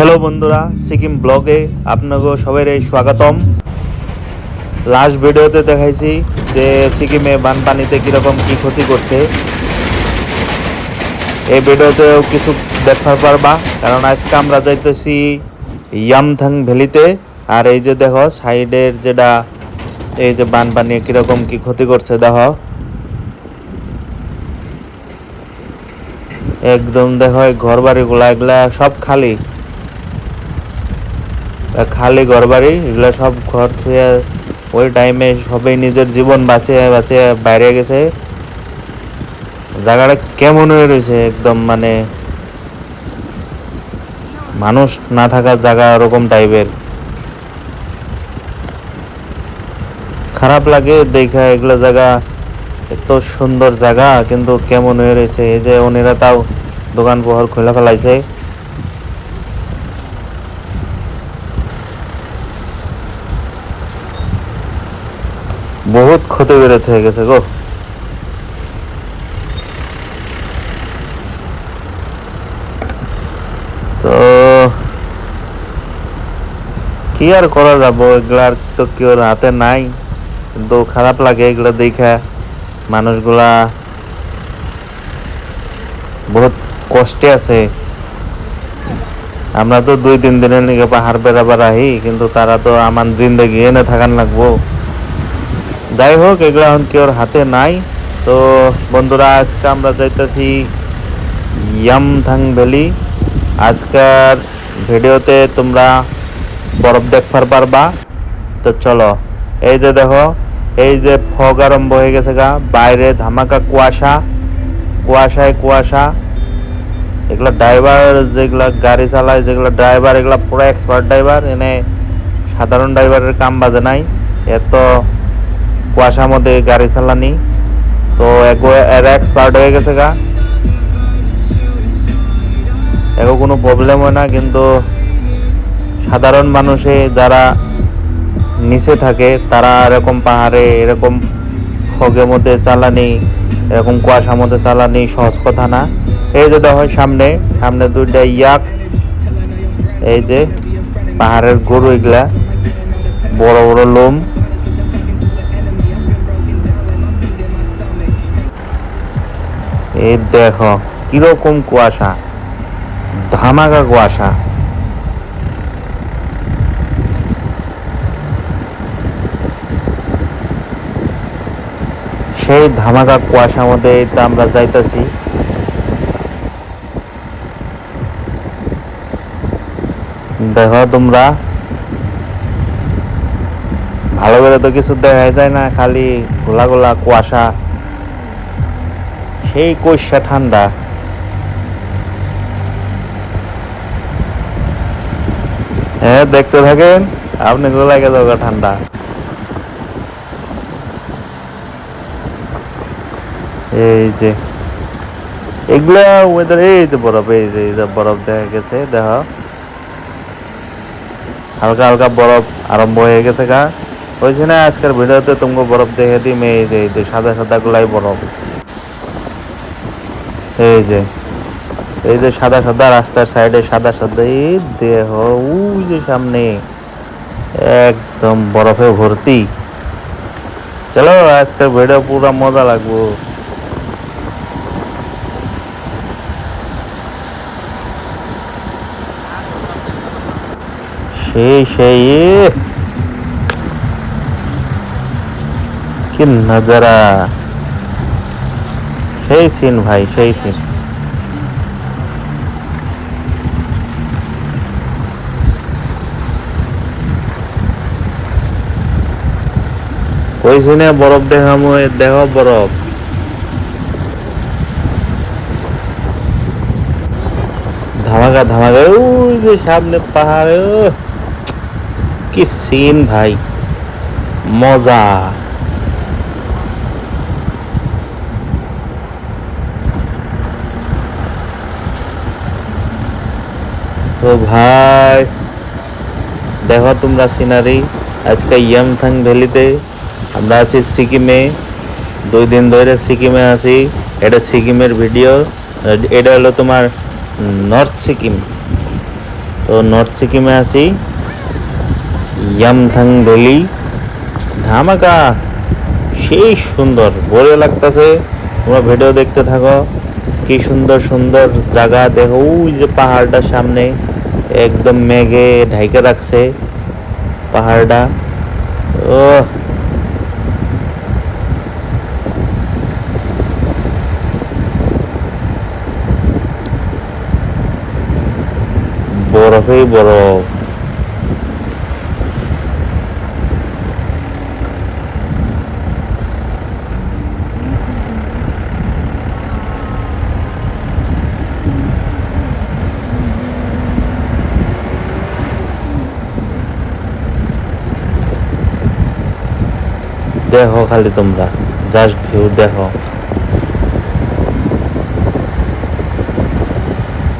Hello বন্ধুরা, সিকিম ব্লগে আপনাকে সবাই স্বাগতম। লাস্ট ভিডিওতে দেখাইছি যে সিকিমে বানপানিতে কীরকম কী ক্ষতি করছে। এই ভিডিওতেও কিছু দেখার পারবা, কারণ আজকে আমরা যাইতেছি ইয়ামথাং ভ্যালিতে। আর এই যে দেখো সাইডের যেটা এই যে বানপানি কীরকম কী ক্ষতি করছে দেখো, একদম দেখো ঘর বাড়িগুলা এগুলা সব খালি খালি ঘর বাড়ি, এগুলো সব ঘর থুয়ে ওই টাইমে সবাই নিজের জীবন বাঁচিয়ে বাঁচিয়ে বাইরে গেছে। জায়গাটা কেমন হয়ে রয়েছে, একদম মানে মানুষ না থাকার জায়গা ওরকম টাইপের। খারাপ লাগে দেখা এগুলো জায়গা, এত সুন্দর জায়গা কিন্তু কেমন হয়ে রয়েছে। এই যে ওনারা তাও দোকান পোহার খোলা ফেলাইছে। বহুত ক্ষতিগ্রস্ত হয়ে গেছে গো। তো কি আর করা যাবো, এগুলার তো কেউ হাতে নাই, কিন্তু খারাপ লাগে এগুলো দেখা। মানুষগুলা বহুত কষ্টে আছে। আমরা তো 2-3 দিনের নিকে পাহাড় বেড়াবার আহি, কিন্তু তারা তো আমার জিন্দগি এনে থাকার লাগবো। যাই হোক, এগুলো এখন কেউ হাতে নাই। তো বন্ধুরা, আজকে আমরা যাইতেছি ইয়ামথাং ভ্যালি। আজকের ভিডিওতে তোমরা বরফ দেখবার পারবা। তো চলো, এই যে দেখো এই যে ফগ আরম্ভ হয়ে গেছে গা, বাইরে ধামাকা কুয়াশা, কুয়াশায় কুয়াশা। এগুলা ড্রাইভার যেগুলা গাড়ি চালায়, যেগুলা ড্রাইভার এগুলা পুরো এক্সপার্ট ড্রাইভার, এনে সাধারণ ড্রাইভারের কাম বাজে নাই এত কুয়াশার মধ্যে গাড়ি চালানি। তো এরা এক্সপার্ট হয়ে গেছে গা, এখন কোনো প্রবলেম হয় না। কিন্তু সাধারণ মানুষে যারা নিচে থাকে তারা এরকম পাহাড়ে এরকম ফগের মধ্যে চালানি, এরকম কুয়াশার মধ্যে চালানি সহজ কথা না। এই যে দেখো সামনে সামনে দুইটা ইয়াক, এই যে পাহাড়ের গরু, এগুলা বড় বড় লোম। এই দেখো কিরকম কুয়াশা, ধামাকা কুয়াশা। সেই ধামাকা কুয়াশার মধ্যে তো আমরা যাইতাছি। দেখো তোমরা, ভালো করে তো কিছু দেখা যায় না, খালি গোলা গোলা কুয়াশা, সেই কুয়াশা ঠান্ডা। হ্যাঁ, দেখতে থাকেন, আপনি গোলাকে যাওয়া ঠান্ডা। এই যে এগুলা ওয়েদার, এই যে বরফ, এই যে বরফ দেখা গেছে দেখো, হালকা হালকা বরফ আরম্ভ হয়ে গেছে গা। হয়েছে না আজকের ভিডিওতে তোমাকে বরফ দেখে দিম। এই যে সাদা সাদা গুলাই বরফ, এই যে সাদা সাদা রাস্তার সাইডে সাদা সাদা, এই দেহ ওই যে সামনে একদম বরফে ভর্তি। চলো আজকের ভিডিও পুরো মজা লাগবো। সেই কি নজারা, সেই সিন ভাই, সেই সিন। ওই সিনে বরফ দেখাম, দেহ বরফ ধামাকা ধামাকা, ওই যে সামনে পাহাড়, কি সিন ভাই, মজা। তো ভাই দেখো তোমরা সিনারি। আজকে ইয়ামথাং ভ্যালিতে আমরা আছি সিকিমে, 2 দিন ধরে সিকিমে আছি। এটা সিকিমের ভিডিও, এটা হলো তোমার নর্থ সিকিম। তো তো নর্থ সিকিমে আছি, ইয়ামথাং ভ্যালি। ধামাকা, সেই সুন্দর, বড় লাগতেছে। তোমরা ভিডিও দেখতে থাকো, কি সুন্দর সুন্দর জায়গা দেখো। ওই যে পাহাড়টা সামনে একদম মেঘে ঢাইকে রাখছে পাহাড়টা। ও বরফেই বরফ। দেখো খালি তোমরা, জাস্ট ভিউ দেখো।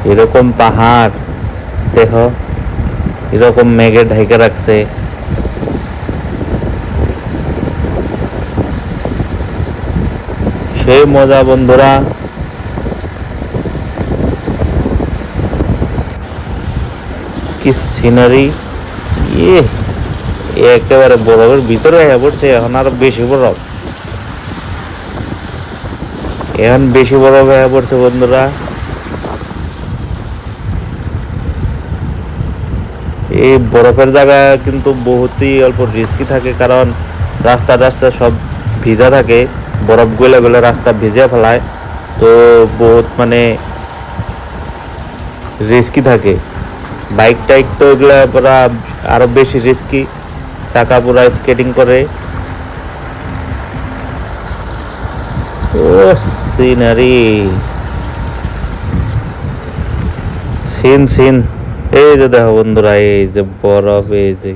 এরকম পাহাড় দেখো, এরকম মেঘে ঢেকে রাখছে। সেই মজা বন্ধুরা। কি সিনারি! ইয়ে, একেবারে বরফের ভিতরে হয়ে পড়ছে। এখন আরো বেশি বরফ, এখন বেশি বরফ হয়ে পড়ছে বন্ধুরা। এই বরফের জায়গা কিন্তু বহুতই অল্প রিস্কি থাকে, কারণ রাস্তা রাস্তা সব ভিজা থাকে, বরফ গলে গলে রাস্তা ভিজে ফেলায়। তো বহুত মানে রিস্কি থাকে। বাইক টাইক তো এগুলা পুরা আরো বেশি রিস্কি, চাকা পুরা স্কেটিং করে। ও সিনারি, সিন সিন। এই যে দেখো বন্ধুরা, এই যে বরফ, এই যে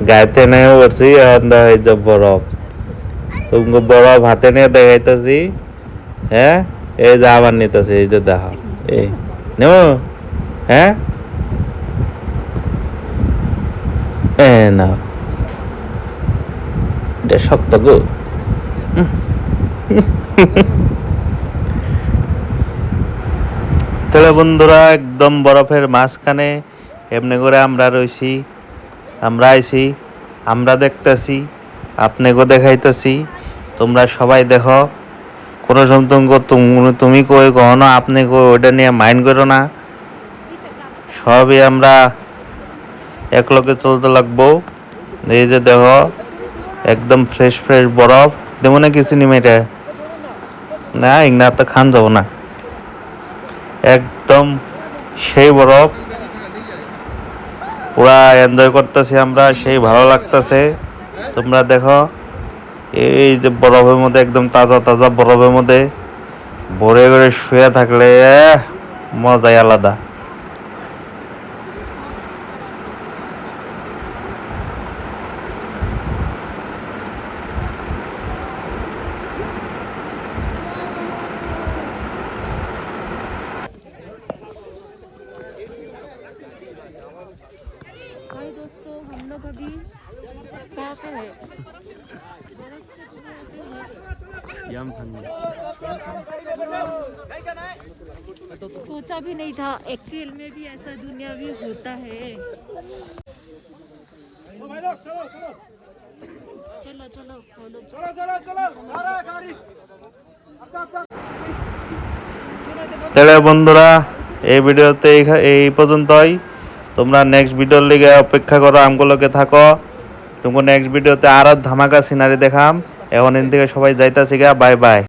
গাইতে নেমে পড়ছি। এখন দেখো এই যে বরফ, তুমি বরফ হাতে নিয়ে দেখাইতেছি। হ্যাঁ, এই যে আবার নিতেছে, এই যে দেখো, এই নেব। হ্যাঁ, না এটা শক্ত গো। তাহলে বন্ধুরা, একদম বরফের মাঝখানে এমনি করে আমরা রইছি, আমরা আইছি, আমরা দেখতেছি, আপনাকেও দেখাইতেছি। তোমরা সবাই দেখো, কোনো সময় তুমি কই কখনো আপনি কই ওইটা নিয়ে মাইন্ড করো না। সবই আমরা একলগে চলতে লাগবো। এই যে দেখো, একদম ফ্রেশ ফ্রেশ বরফ। দেবো না কিছু নিমেটা না, ইগনা তো খান যাবো না। একদম সেই বরফ, পুরা এনজয় করতেছি আমরা, সেই ভালো লাগতেছে। তোমরা দেখো, এই যে বরফের মধ্যে, একদম তাজা তাজা বরফের মধ্যে ভরে করে শুয়ে থাকলে মজাই আলাদা। हाय दोस्तों, हम लोग अभी कहाँ पे है? सोचा भी नहीं था एक्चुअल में भी ऐसा दुनिया भी होता है। चलो चलो फॉलो তাহলে বন্ধুরা, এই ভিডিওতে এই পর্যন্তই। তোমরা নেক্সট ভিডিওর লিগে অপেক্ষা করো, আমগুলোকে থাকো। তোমাকে নেক্সট ভিডিওতে আরো ধামাকা সিনারি দেখাম। এখন এন থেকে সবাই যাইতাছি গা, বাই বাই।